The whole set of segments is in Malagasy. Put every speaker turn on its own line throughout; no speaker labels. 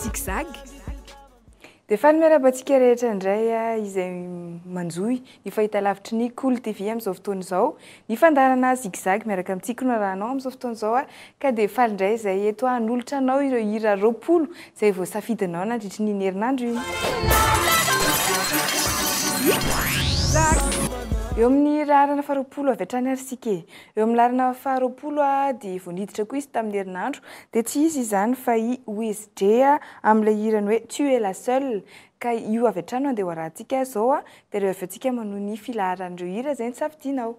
Zigzag. Dia faly miarabantsika rehetra indray izay manjoy ny fahitalavitry ny Cool TV amin'izao fotoana izao. Ny fandarana zigzag miaraka amintsika no rahanao amin'izao fotoana izao ka dia faly indray izay eto hanolotra anao ireo hira roapolo izay voasafidinao nandritra ny herinandro iny. Eo amin'ny rarana faharoapolo avy hatrany arsika. Eo amin'ny larana faharoapolo dia voaniditra koa izy tamin'ny herinandro dia tsy izy izany fa i Wiz J amin'ilay hirany hoe Tu es la seule ka io avy hatrany andeha hoarantsika izao dia rehefa antsika manohy ny filaharan'ireo hira izay nosafidianao.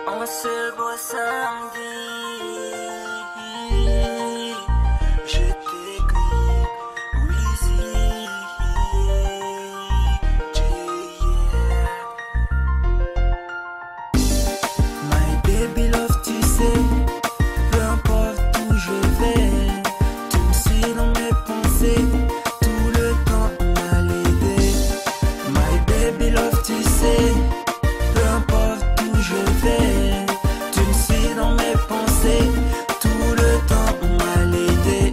On se voit samedi, je t'écris, oui, my baby love, tu sais, peu importe où je vais, tu me suis dans mes pensées, tout le temps m'a l'aider. My baby love, tu sais, peu importe où je vais, tu me suis dans mes pensées, tout le temps m'a l'aider.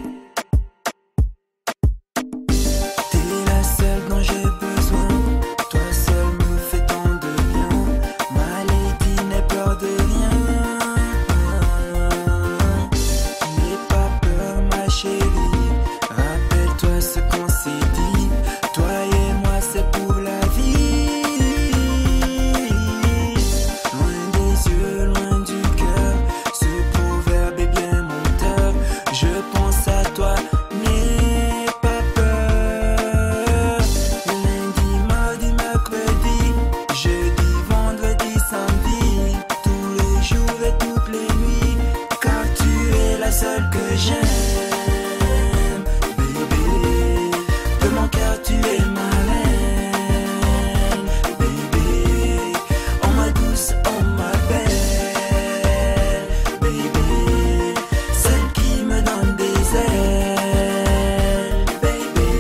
T'es la seule dont j'ai besoin, toi seul me fais tant de bien. Ma lady, n'aie peur de rien, n'aie pas peur ma chérie, rappelle-toi ce qu'on s'est dit, toi et moi c'est pour la vie. Loin des yeux, loin du cœur, ce proverbe est bien menteur. Je pense à toi, n'aie pas peur. Lundi, mardi, mercredi, jeudi, vendredi, samedi, tous les jours et toutes les nuits, car tu es la seule que j'aime. Bébé, de mon cœur tu es ma reine. Bébé, oh ma douce, oh ma belle. Bébé, celle qui me donne des ailes. Bébé.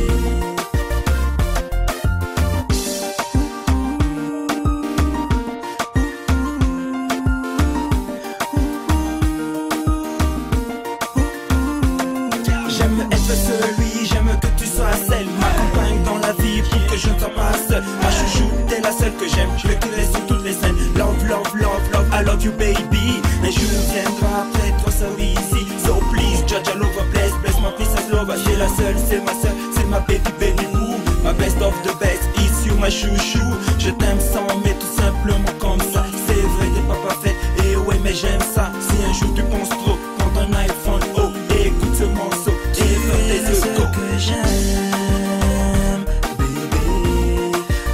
J'aime être celui, j'aime que tu sois celle, ma compagne dans la vie pour que je ne sois pas seul. Ma chouchou, t'es la seule que j'aime, je vais te laisser sur toutes les scènes. Love, love, love, love, I love you baby. Un jour viendra après toi, so easy. So please, judge all over, bless, bless my princess lover. C'est la seule, c'est ma seule, c'est ma baby, baby boo. Ma best of the best, is you, ma chouchou. Je t'aime sans, mais tout simplement comme ça. C'est vrai, t'es pas parfaite, et ouais, mais j'aime ça. Si un jour tu penses trop, prends ton iPhone, oh, et écoute ce morceau. Tu es la seule que j'aime, bébé.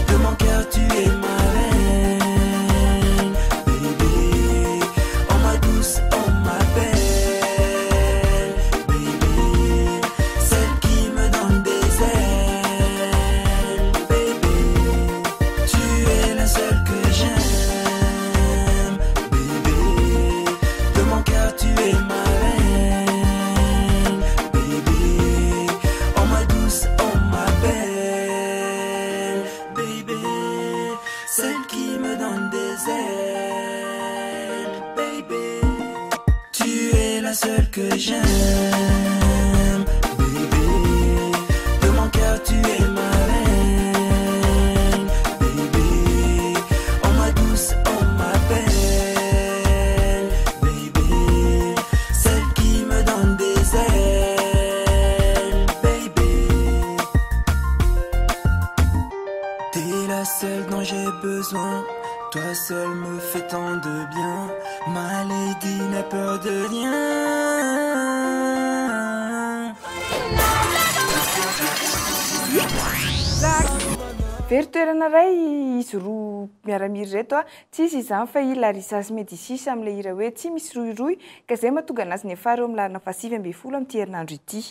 De mon cœur, tu es ma reine, bébé. Oh ma douce, oh ma belle, bébé. Celle qui me donne des ailes, bébé. Tu es la seule que j'aime, bébé. De mon cœur, tu es ma reine, bébé. Oh ma douce, oh ma belle, bébé. Celle qui me donne des ailes, bébé. Tu es la seule que j'aime, bébé. De mon cœur, tu es ma reine, bébé. Oh ma douce, oh ma belle, bébé. Celle qui me donne des ailes, bébé. T'es la seule dont j'ai besoin, toi seul me fais tant de bien. Ma lady, n'aie peur de rien.
Very toerana iray izy roa miaramiry reto tsy izy izany fa i Larissa sy Médicis amin'ilay hira hoe tsy misy roiroy ka izay mahatonga anazy niafara eo amin'ny larana fahasivy ambin'ny folo amin'ity herinandro ity.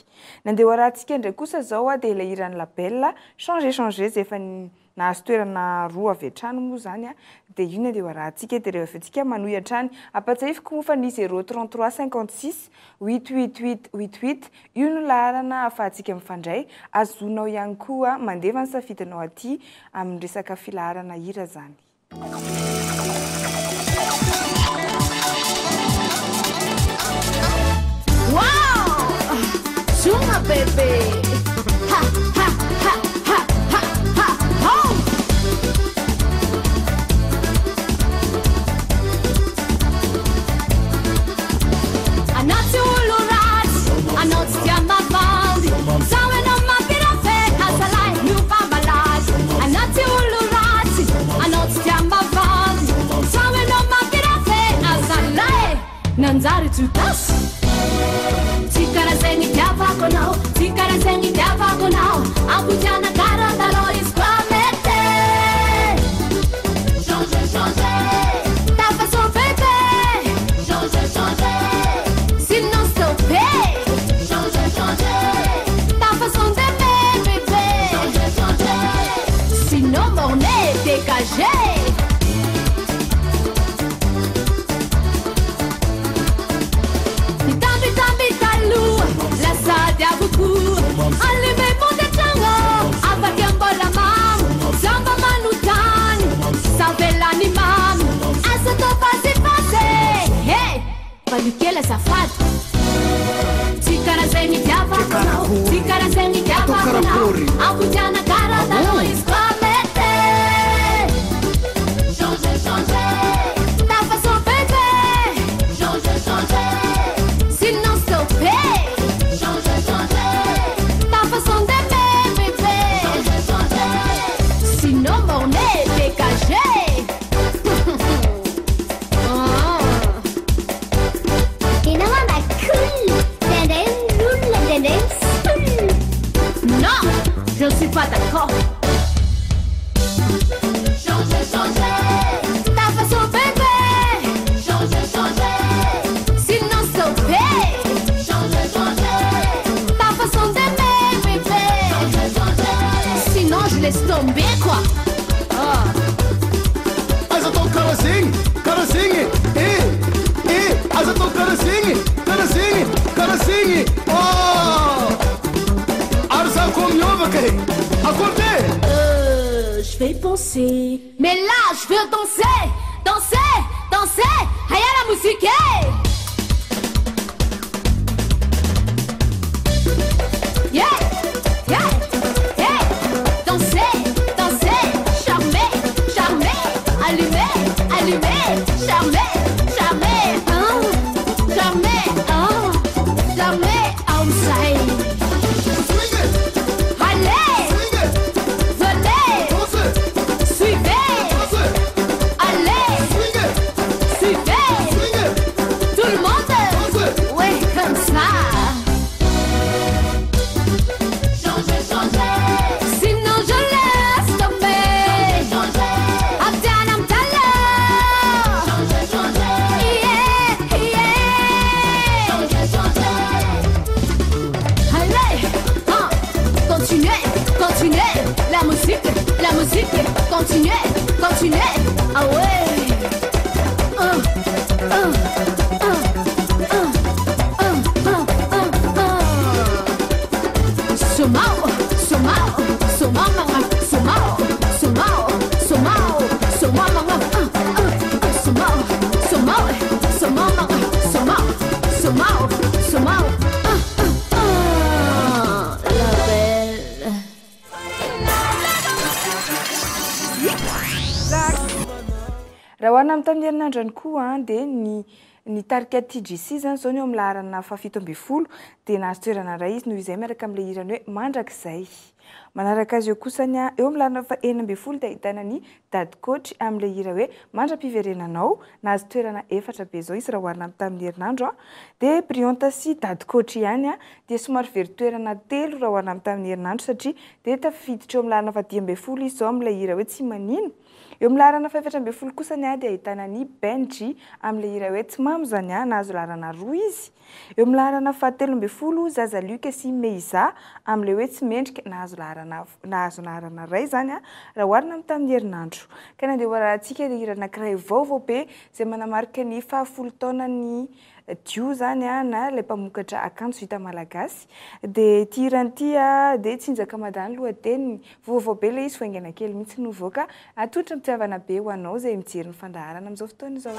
Nandeha ho arantsika indray kosa izao dia ilay hiran'ny label changer changer izay efa nahazo toerana roa avy hatrany moa zany a dia io dia rahantsika dia rehefa antsika manohy hatrany ampatsahifiko moa fa ny 033 56 888 88 io no laharana ahafahantsika mifandray azonao ihany koa mandeva ny safidinao aty amin'ny resaka filaharana hira zany.
Wow! Chunga baby! Ha ha ha ha ha ha ho! Anati ulurat, anati tiamavandi, sawe no mapirafe, asalai new babalat. Anati ulurat, anati tiamavandi, sawe no mapirafe, asalai nanzari tutas. Zengi tiavako nao, tikara zengi tiavako nao, akujana kara talo iskwamete. Changer, changer, ta façon bébé. Changer, changer, sinon stopper. Changer, changer, ta façon d'aimer bébé. Changer, changer, sinon mon nez dégagé. Allez mon detango, avadiambo la mam, samba manutani, salve l'animam, asa to fase fase, hey, paluquela safado. Tikara zengi tiavako nao, tikara zengi tiavako nao, akujana cara da no iskwamete. Changer, changer, ta façon bébé. Changer, changer, sinon stopper. Changer, changer, ta façon d'aimer bébé. Changer, changer, sinon mon nez dégagé. Non, je ne suis pas d'accord. Changer, changer, ta façon bébé. Changer, changer, sinon stopper. Changer, changer, ta façon d'aimer bébé. Changer, changer, sinon je laisse tomber quoi.
Asa ton karasingi, asa ton karasingi, oh, arsa comiova que, acordé.
Je vais penser, mais là je veux danser, danser, danser, aïe la musique. Yeah, yeah, yeah, danser, danser, charmer, charmer, allumer, allumer, charmer, charmer, charmer, charmer, outside. Allez, venez, suivez, allez, suivez, tout le monde, ouais, comme ça. Changer, changer, sinon je laisse tomber. Changer, Abdian Amtala. Changer, changer, yeah, yeah. Changer, changer. Allez, continuez, continuez, la musique, continuez, continuez, ah ouais. Somao, somao, somao, somao, somao, somao, somao, somao, somao, somao, somao, somao, somao, la belle.
Raha hoana amin'ny tamin'ny herinandro ihany koa dia ny tarika TG6 zany zao ny eo amin'ny laharana fahafito ambin'ny folo dia nahazo toerana iray izy noho izay miaraka amin'ilay hirany hoe mandrakizay. Manaraka azy eo kosa ny eo amin'ny laharana fahaenina ambin'ny folo dia ahitana ny dady coach amin'ilay hira hoe mandram-piverenanao. Nahazo toerana 4 be zao izy raha hoarina amin'ny tamin'ny herinandro dia Brianta sy dady coach ihany dia somary very toerana 3 raha hoarina amin'ny tamin'ny herinandro satria dia tafiditra eo amin'ny laharana fahadimy ambin'ny folo izy zao amin'ilay hira hoe tsy manino. eo amin'ny laharana faefatra amby folo kosa ny dia ahitana ny Benji amin'ilay hira hoe tsy mamo zany nahazo laharana 2 izy. Eo amin'ny laharana fahatelo amby folo Zaza Luc sy Meiza amin'ilay hoe tsy mendrika nahazo laharana 2 zany raha oharina amin'ny tamin'ny herinandro. Ka nandeha hoarahantsika hira anankiray vaovao be izay manamarika ny 10 taonany Dio zany na ilay mpamokatra akanjo vita malagasy dia ity hiran'ity dia tsinjaka madany lohateniny vaovao be ilay izy faingana kely mihitsy novoaka atolotra mitiavana be ho anao izay mijery ny fandaharana amin'izao fotoana izao.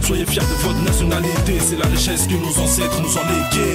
Soyez fiers de votre nationalité, c'est la richesse que nos ancêtres nous ont léguée.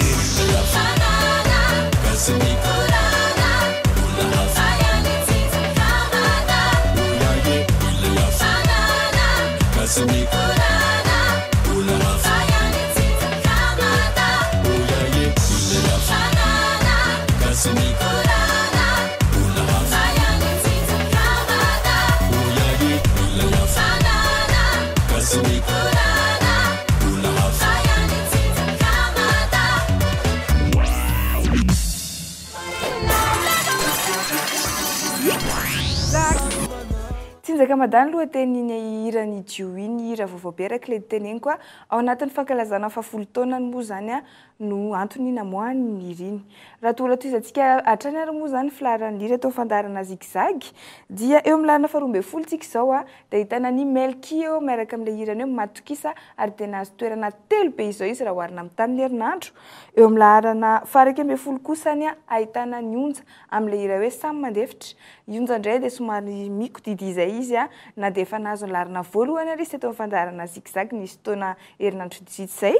Tsinjaka madany lohateniny hirany Dio iny hira vaovao be araka ilay teneny koa ao anatin'ny fankalazana 10 taonany moa zany no antony namoahany hira iny. Raha toa toizantsika hatrany ary moa zany filaharany hira tao fandaharana zigzag dia eo amin'ny laharana 12 tsika izao dia ahitana ny Melkio miaraka amin'ilay hirany hoe matokisa ary tena azo toerana telo be izao izy raha oharina amin'ny tamin'ny herinandro. Eo amin'ny laharana 12 kosany ahitana ny Onja amin'ilay hira hoe samy mandefitra. Onja indray dia somary mikodidi izay izy izy a na dia efa nahazo ny larana voalohany ary izy teto amin'ny fandaharana zigzag nisy taona herinandro zay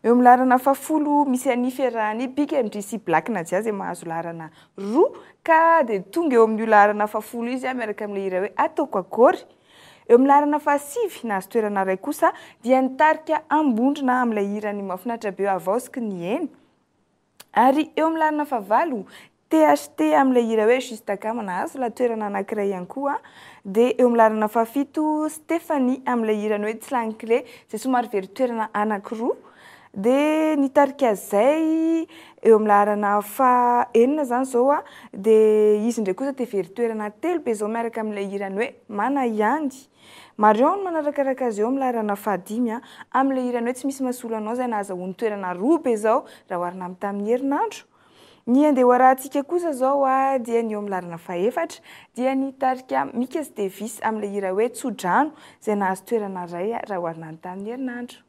eo amin'ny larana fahafolo misy anify arahany Big MDC Black na Jazz mahazo larana roa ka dia tonga eo amin'ny larana fahafolo izy miaraka amin'ilay hira hoe ataoko akory. Eo amin'ny larana fahasivy nahazo toerana iray kosa dia nitarika ambondrona amin'ilay hira ny mahafinaritra be avaosika ny heny. Ary eo amin'ny larana fahavalo THT amin'ilay hira hoe Juste Gama nahazo la toerana anankiray ihany koa. Dia eo amin'ny larana fahafito Stéphanie amin'ilay hirany hoe Tsilankile izay somary very toerana anankiroa. Dia nitarika izay eo amin'ny larana fahaenina zany zao dia izy ndray kosa te very toerana telo be zao miaraka amin'ilay hirany hoe Manayandy. Marion manarakaraka azy eo amin'ny larana fahadimy amin'ilay hirany hoe tsy misy mahasolo anao izay nahazoany toerana roa be zao raha oharina amin'ny tamin'ny herinandro. Ny andeha rahantsika kosa zao dia ny eo amin'ny larana fahaefatra dia nitarika Mikas Davis amin'ilay hira hoe Tsodrano izay nahazo toerana iray raha oharina amin'ny tamin'ny herinandro.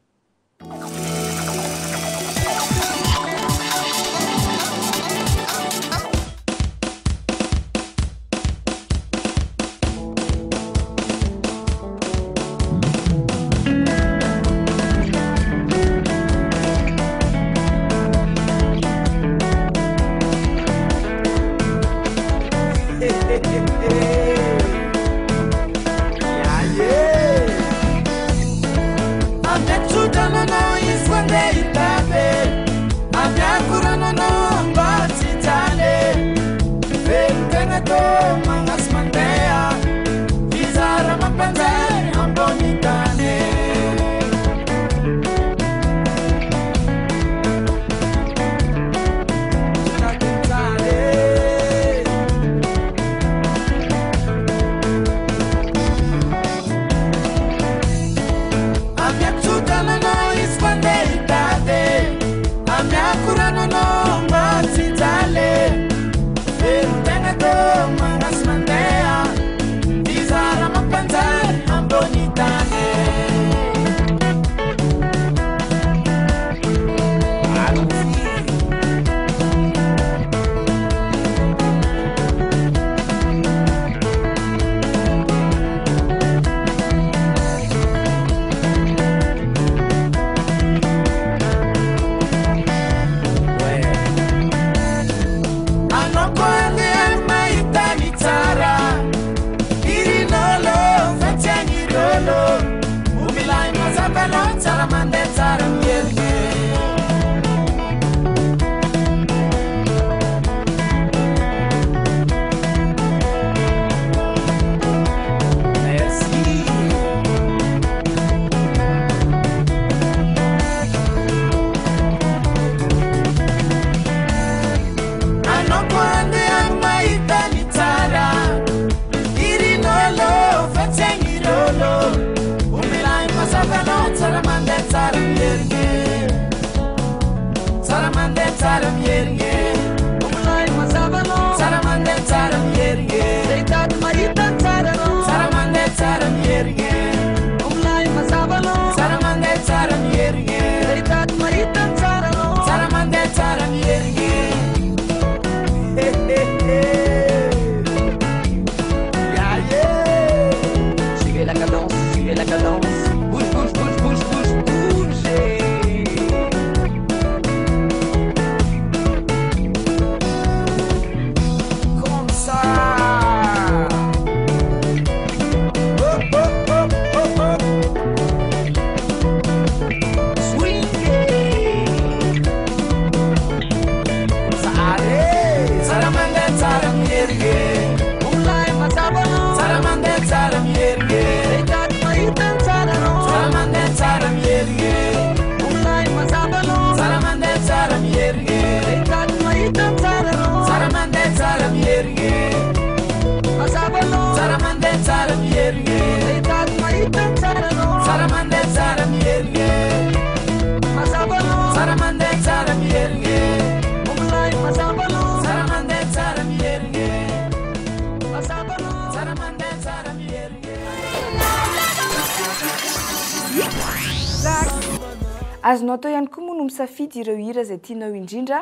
Azonao atao ihany koa moa no misafidy ireo hira izay tianao indrindra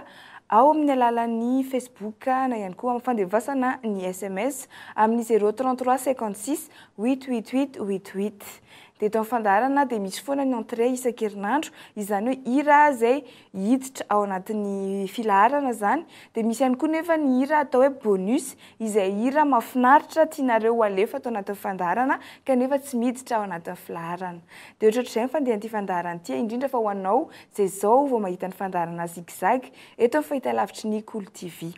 ao amin'ny alalan'ny Facebook na ihany koa amin'ny fandevasana ny SMS amin'ny 033 56 888 88. Dia eto amin'ny fandaharana dia misy foana ny entrée isan-kerinandro, izany hoe hira izay hiditra ao anatin'ny filaharana zany. Dia misy ihany koa nefa ny hira atao hoe bonus, izay hira mahafinaritra tianareo alefa atao anatin'ny fandaharana kanefa tsy miditra ao anatin'ny filaharana. Dia ohatr'izay ny fandehan'ity fandaharana ity, indrindra fa ho anao izay izao vao mahita ny fandaharana zigzag eto amin'ny fahitalavitry ny Cool TV.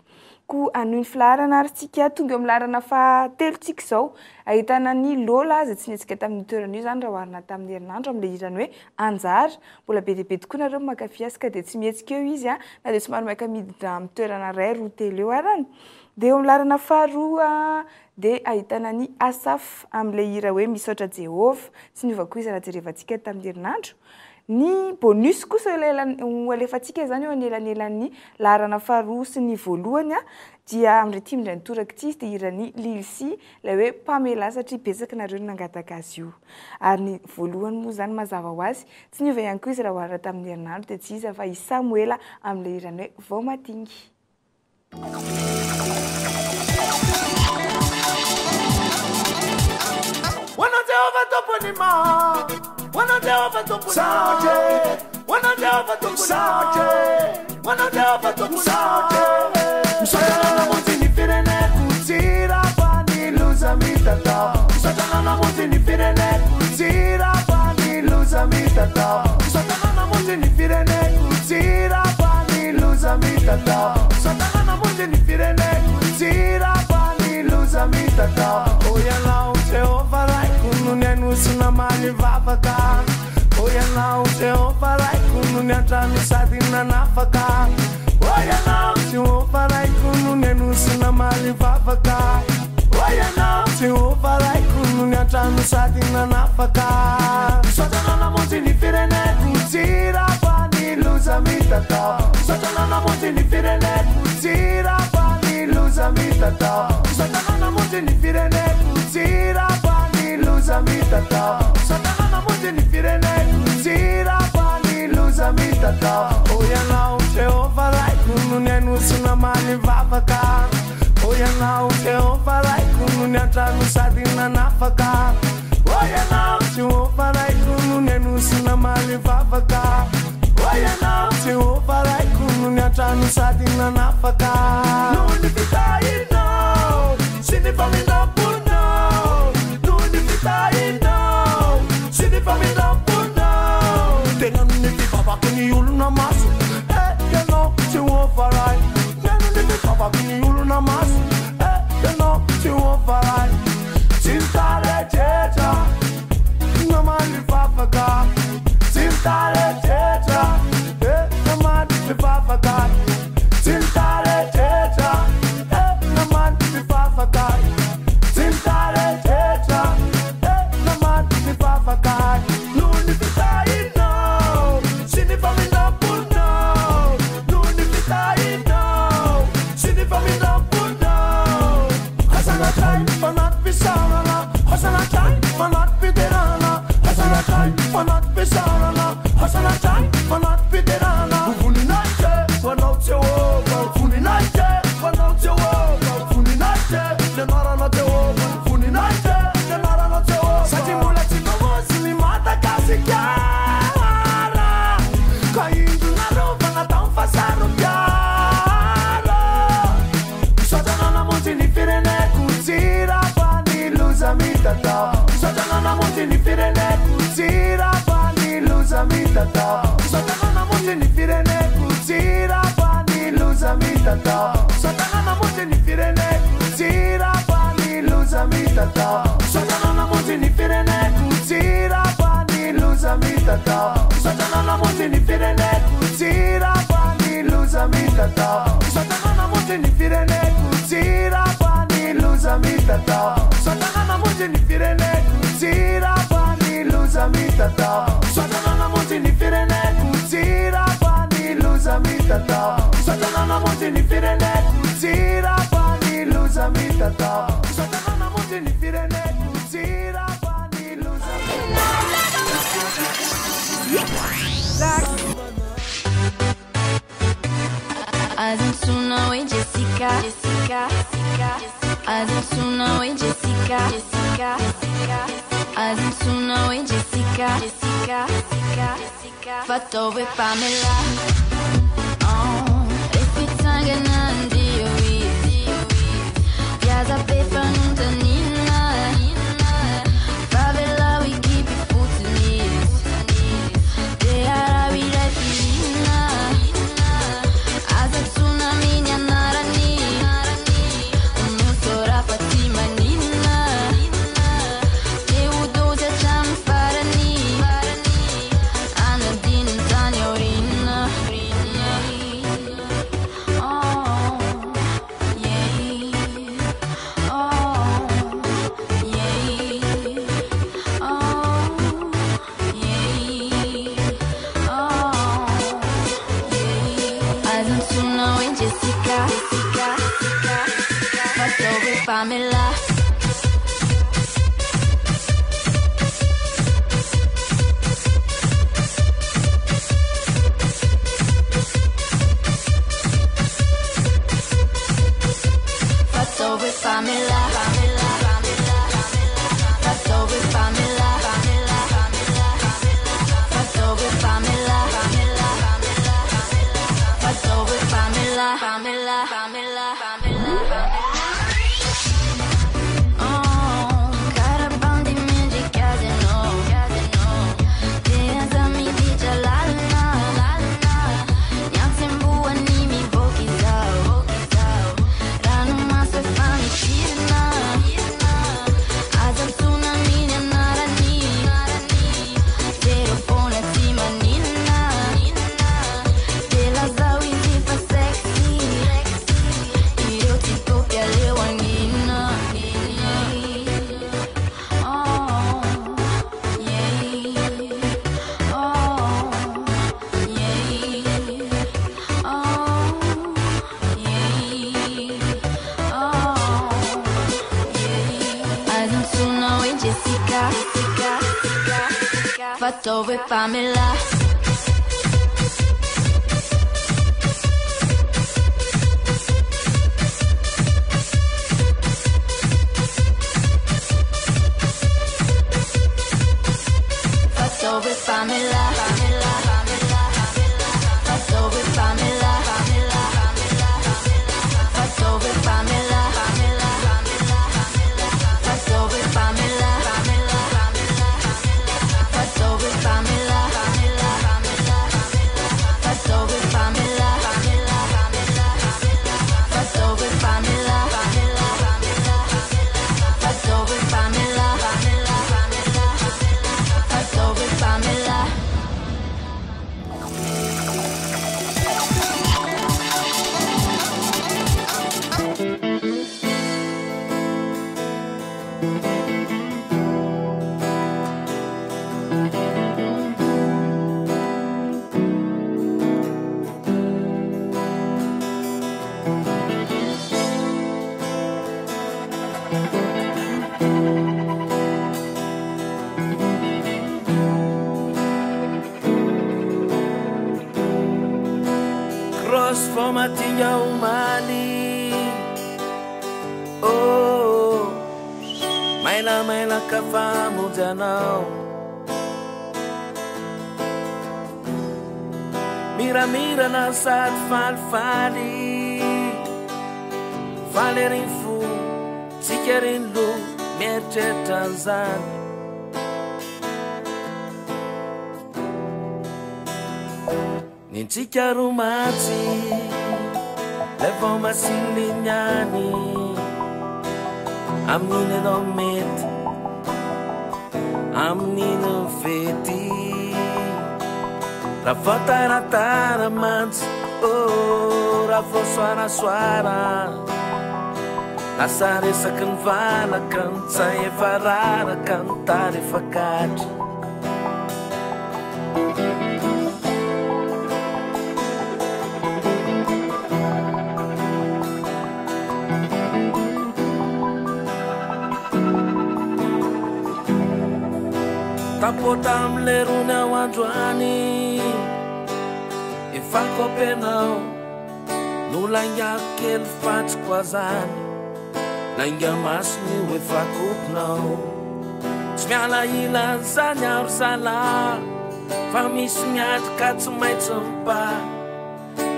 Ko anohy ny filaharana ary tsika tonga amin'ny laharana fahatelontsika izao, ahitana ny Lola izay tsy niatsika tamin'ny toerana io zany raha oharina tamin'ny herinandro amin'ilay hirany hoe Anjara. Mbola be dia be tokoa nareo mankafy azy ka dia tsy mihetsika eo izy na dia somary maika midina amin'ny toerana iray roa telo eo arany. Dia eo amin'ny laharana faharoa dia ahitana ny Asaf amin'ilay hira hoe misaotra Jehova, tsy niova koa izy raha jerevantsika tamin'ny herinandro. Ny bonus kosa alefantsika zany eo anelanelan'ny laharana faharoa sy ny voalohany dia amin'ireo ity indray nitoraka ity dia hiran'ny Lilsi ilay hoe Pamela satria betsaka nareo nangataka azy io. Ary ny voalohany moa zany mazava ho azy tsy niova ihany koa izy raha oharina tamin'ny herinandro dia tsy iza fa i Samuela amin'ilay hirany hoe vao matingy.
Wana Jehova toponima, wana Jehova toponima, wana Jehova toponima, wana Jehova toponima. Msajana na monti ni firene kutira pani luza mitata. Msajana na monti ni firene kutira pani luza mitata. Msajana na monti ni firene kutira pani luza mitata. Msajana na monti ni firene kutira pani luza mitata. Oya na Jehova rai kununenu suna mali vavaka. Oya na Jehova rai kununya tranu sadina nafaka. Oya na Jehova rai kununenu suna mali vavaka. Oya na Jehova rai kununya tranu sadina nafaka. Satana na monti ni firene kutira pani luza mitata. Satana na monti ni firene kutira pani luza mitata. Satana na monti ni firene kutira pani luza mitata. Satana na monti ni firene kutira pani luza mitata. Oya na Jehova rai kununenu suna mali vavaka. Oya na Jehova rai kununya tranu sadina nafaka. Oya na Jehova rai kununenu suna mali vavaka. Oya na Jehova rai kununya tranu sadina nafaka. Nuni vitaino, sini famina puno. Nuni vitaino, sini famina puno. Tena nuni vipapa kuni yulu na masu. You know Jehova rai. Nuni vipapa kuni yulu na masu. You know Jehova rai. Cintare jeja, namali vavaka. Cintare jeja, namali vavaka. Cintare jeja, namali vavaka. Cintare jeja, namali vavaka. Nuni vitaino, sini famina puno. Nuni vitaino, sini famina puno. Hasana time, fanat pisarana. Hasana time, fanat piterana. Hasana time, fanat pisarana. Hasana time, fanat piterana. Ufuni naite, fanat Jehova. Ufuni naite, fanat Jehova. Ufuni naite, denara na Jehova. Ufuni naite, denara na Jehova. Sajimula chikomosi ni mata kasi kiara. Kaindo na roba na tanfasaro kiara. Satana na monti ni firene kutira pani luza mitata. Satana na monti ni firene kutira pani luza mitata. Satana na monti ni firene kutira pani luza mitata. Satana na monti ni firene kutira pani luza mitata. Satana na monti ni firene kutira pani luza mitata. Satana na monti ni firene kutira pani luza mitata. Satana na monti ni firene kutira pani luza mitata. Satana na monti ni firene kutira pani luza mitata. Satana na monti ni firene kutira pani luza mitata. Satana na monti ni firene kutira pani luza mitata. Satana na monti ni firene kutira pani luza mitata.
Azansuna oi Jessica, Jessica, Jessica. Azansuna oi Jessica, Jessica, Jessica. Azansuna oi Jessica, Jessica, Jessica, Jessica. Fatove Pamela. Oh, if it's Sanganandi, Yaza Pepa Nuntanina. Favela, we keep it Putinese. They are we Rafina. Azansuna minya narani. Umusora Fatima Nina. Teudoja Cham Farani. Anadine Tanya Orina. Oh, yeah. Oh, yeah. Oh, yeah. Oh, yeah. Azansuna oi Jessica, Jessica, Jessica. Fatove Pamela. Fatove Pamela, Pamela, Pamela, Fatove Pamela, Pamela, Pamela, Fatove Pamela, Pamela, Pamela, Fatove Pamela, Pamela, Pamela, Pamela. Oh, carabandi menji casino, casino. Des amis dice la luna, la luna. Nyaksembu animi bokizao, bokizao. Ranu maso fami shirna, shirna. Azansuna minya narani, narani. Zero pone tima nina, nina. Dela zawi zifa sexy, sexy. Io ti copia le wangina, nina. Oh, yeah. Oh, yeah. Oh, yeah. Oh, yeah. Azansuna oi Jessica, Jessica, Jessica, Jessica. Fatove Pamela. Fatove Pamela, Pamela, Pamela, Fatove Pamela, Pamela, Pamela, Fatove Pamela, Pamela, Pamela, Fatove Pamela, Pamela, Pamela, Fatove Pamela, Pamela, Pamela, Fatove Pamela, Pamela, Pamela, Fatove Pamela, Pamela, Pamela, Fatove Pamela, Pamela, Pamela, Fatove Pamela.
Cross formatinha umani. Oh, maila maila kafamu janao. Mira mira na sat falfali. Valerin fu, sikerin lu, merte Tanzania. Nintika rumati, levo masilignani. Amnine no met, amnine feti. Rafota ratara mans, oh, rafo suara suara. Asare sakan vala kan, saye farara cantare facati. Tapotam leruna wadwani, ifako penao.
no lainga kely fatsiko azany lainga masony hoe fakoponao tsy miala ilany zany aro zala fa misy miatrika tsy maintsy mipa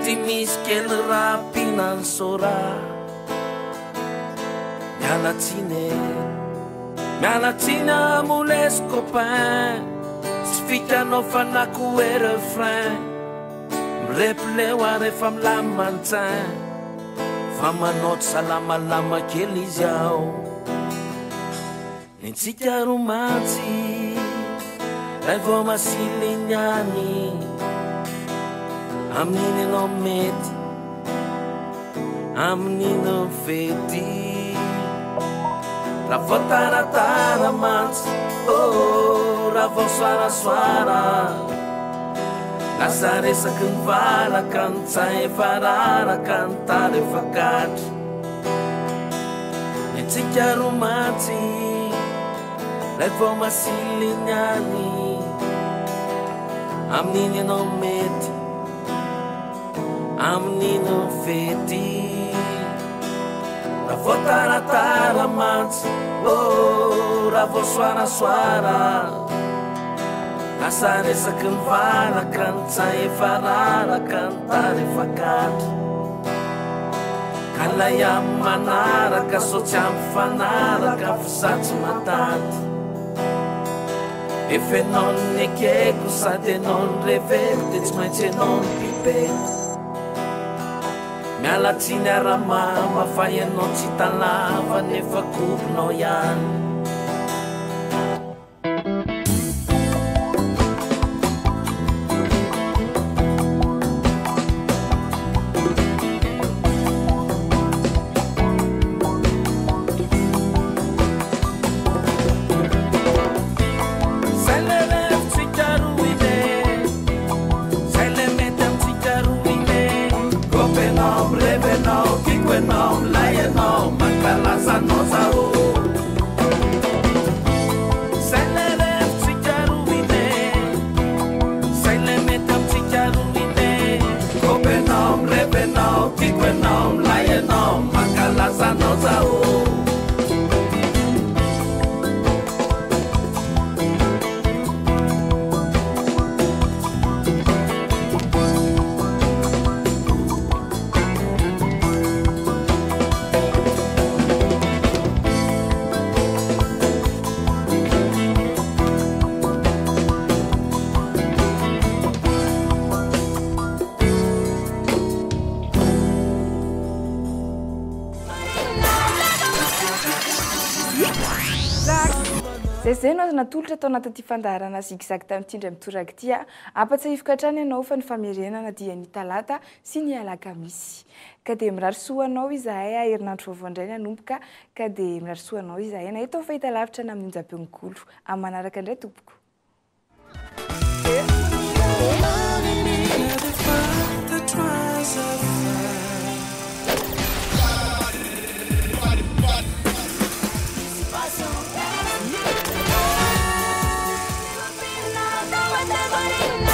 ty misy kely rapinany sora miala tsiny amoles copain tsy fitanao fanako hoe refrain mirepleo a rehefa milamy mantsain fa manaoty salamalama kely izy ao nitsika romantsy ray vao masilinyany amin'iny anao mety amin'iny fety raha vao taratara mantsy raha vao soarasoara lasa resaky ny valaka ny tsay efa raraka ny tara efa katry nitsika romantsy ray vao masilinyany amin'iny anao mety amin'iny fety raha vao taratara mantsy raha vao soarasoara lasa resaky ny valaka ny tsay efa raraka ny tara efa katry ka lay amy manaraka saotsy amy fanaraka fisatsy matanty efenao ny ekeko sady anao ny revety de tsy maintsy anao ny pipety miala tsiny aramama fa ianao tsy talava nefa koponao ihany
zay no azo natolotra tao anaty fandaharana zigzag tamin'ity indray mitoraka ity apatsahifika hatrany ianao fa ny famerenana dia ny talata sy ny alakamisy ka dia mirary soanao izahay herinandro vaovao indray ny anomboka ka dia mirary soanao izahay na eto fahita lavitra na amin'ny onjam-peonkolo amin'ny manaraka indray tompoko
Bye.